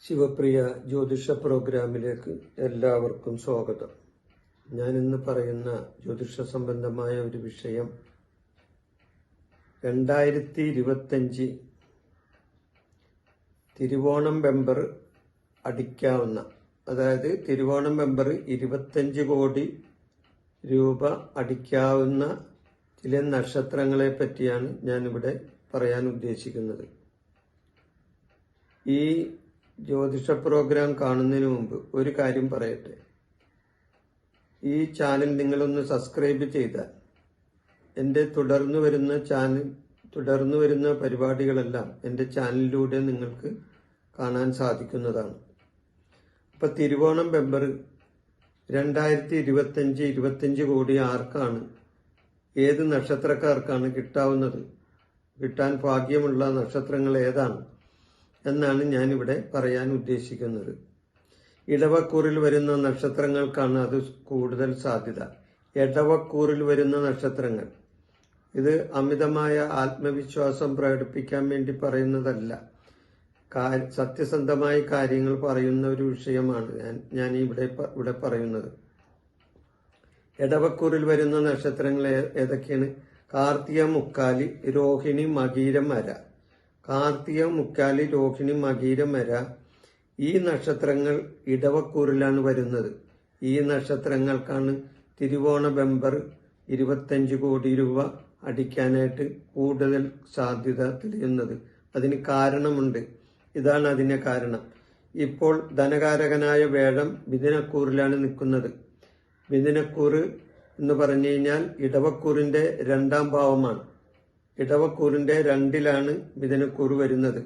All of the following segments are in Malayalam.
ശിവപ്രിയ ജ്യോതിഷ പ്രോഗ്രാമിലേക്ക് എല്ലാവർക്കും സ്വാഗതം. ഞാനിന്ന് പറയുന്ന ജ്യോതിഷ സംബന്ധമായ ഒരു വിഷയം 2025 തിരുവോണം ബമ്പർ അടിക്കാവുന്ന, അതായത് തിരുവോണം ബമ്പർ 25 കോടി രൂപ അടിക്കാവുന്ന ചില നക്ഷത്രങ്ങളെ പറ്റിയാണ് ഞാനിവിടെ പറയാൻ ഉദ്ദേശിക്കുന്നത്. ഈ ജ്യോതിഷ പ്രോഗ്രാം കാണുന്നതിന് മുമ്പ് ഒരു കാര്യം പറയട്ടെ. ഈ ചാനൽ നിങ്ങളൊന്ന് സബ്സ്ക്രൈബ് ചെയ്താൽ എൻ്റെ തുടർന്നു വരുന്ന പരിപാടികളെല്ലാം എൻ്റെ ചാനലിലൂടെ നിങ്ങൾക്ക് കാണാൻ സാധിക്കുന്നതാണ്. അപ്പം തിരുവോണം ബമ്പർ 2025 കോടി ആർക്കാണ്, ഏത് നക്ഷത്രക്കാർക്കാണ് കിട്ടാൻ ഭാഗ്യമുള്ള നക്ഷത്രങ്ങൾ ഏതാണ് എന്നാണ് ഞാനിവിടെ പറയാൻ ഉദ്ദേശിക്കുന്നത്. ഇടവക്കൂറിൽ വരുന്ന നക്ഷത്രങ്ങൾക്കാണ് അത് കൂടുതൽ സാധ്യത. ഇടവക്കൂറിൽ വരുന്ന നക്ഷത്രങ്ങൾ, ഇത് അമിതമായ ആത്മവിശ്വാസം പ്രകടിപ്പിക്കാൻ വേണ്ടി പറയുന്നതല്ല, സത്യസന്ധമായ കാര്യങ്ങൾ പറയുന്ന ഒരു വിഷയമാണ് ഞാൻ ഇവിടെ പറയുന്നത്. ഇടവക്കൂറിൽ വരുന്ന നക്ഷത്രങ്ങൾ ഏതൊക്കെയാണ്? കാർത്തിക, മുക്കാലി, രോഹിണി, മകീരം, മര. കാർത്തിക, മുക്കാലി, രോഹിണി, മകീരം, മര ഈ നക്ഷത്രങ്ങൾ ഇടവക്കൂറിലാണ് വരുന്നത്. ഈ നക്ഷത്രങ്ങൾക്കാണ് തിരുവോണ ബമ്പർ 25 കോടി രൂപ അടിക്കാനായിട്ട് കൂടുതൽ സാധ്യത തെളിയുന്നത്. അതിന് കാരണമുണ്ട്. ഇതാണ് അതിന്റെ കാരണം. ഇപ്പോൾ ധനകാരകനായ വേഴം മിഥുനക്കൂറിലാണ് നിൽക്കുന്നത്. മിഥുനക്കൂറ് എന്ന് പറഞ്ഞു കഴിഞ്ഞാൽ ഇടവക്കൂറിന്റെ 2ാം ഭാവമാണ്. ഇടവക്കൂറിന്റെ 2ലാണ് മിഥുനക്കൂറ് വരുന്നത്.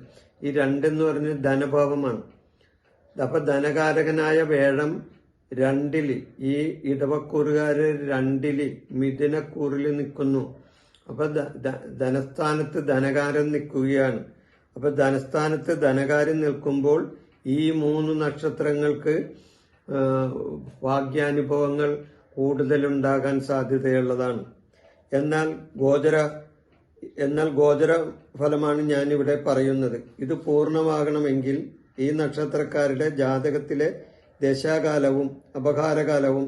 ഈ 2 എന്ന് പറഞ്ഞ ധനഭാവമാണ്. അപ്പൊ ധനകാരകനായ വേഴം 2ല്, ഈ ഇടവക്കൂറുകാര് 2ല് മിഥുനക്കൂറിൽ നിൽക്കുന്നു. അപ്പൊ ധനസ്ഥാനത്ത് ധനകാരൻ നിൽക്കുകയാണ്. അപ്പൊ ധനസ്ഥാനത്ത് ധനകാരൻ നിൽക്കുമ്പോൾ ഈ 3 നക്ഷത്രങ്ങൾക്ക് ഭാഗ്യാനുഭവങ്ങൾ കൂടുതലുണ്ടാകാൻ സാധ്യതയുള്ളതാണ്. എന്നാൽ ഗോചര ഫലമാണ് ഞാനിവിടെ പറയുന്നത്. ഇത് പൂർണ്ണമാകണമെങ്കിൽ ഈ നക്ഷത്രക്കാരുടെ ജാതകത്തിലെ ദശാകാലവും അപകാരകാലവും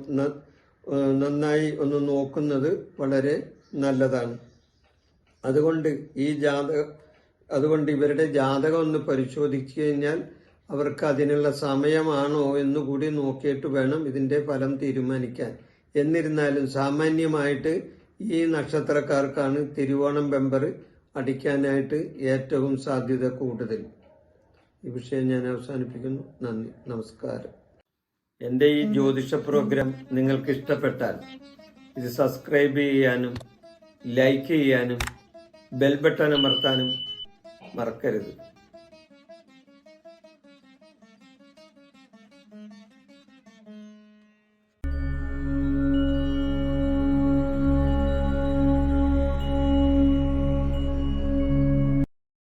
നന്നായി ഒന്ന് നോക്കുന്നത് വളരെ നല്ലതാണ്. അതുകൊണ്ട് ഇവരുടെ ജാതകം ഒന്ന് പരിശോധിച്ചു കഴിഞ്ഞാൽ അവർക്ക് അതിനുള്ള സമയമാണോ എന്നുകൂടി നോക്കിയിട്ട് വേണം ഇതിന്റെ ഫലം തീരുമാനിക്കാൻ. എന്നിരുന്നാലും സാമാന്യമായിട്ട് ഈ നക്ഷത്രക്കാർക്കാണ് തിരുവോണം ബമ്പർ അടിക്കാനായിട്ട് ഏറ്റവും സാധ്യത കൂടുതൽ. ഈ വിഷയം ഞാൻ അവസാനിപ്പിക്കുന്നു. നന്ദി, നമസ്കാരം. എൻ്റെ ഈ ജ്യോതിഷ പ്രോഗ്രാം നിങ്ങൾക്ക് ഇഷ്ടപ്പെട്ടാൽ ഇത് സബ്സ്ക്രൈബ് ചെയ്യാനും ലൈക്ക് ചെയ്യാനും ബെൽ ബട്ടൺ അമർത്താനും മറക്കരുത്.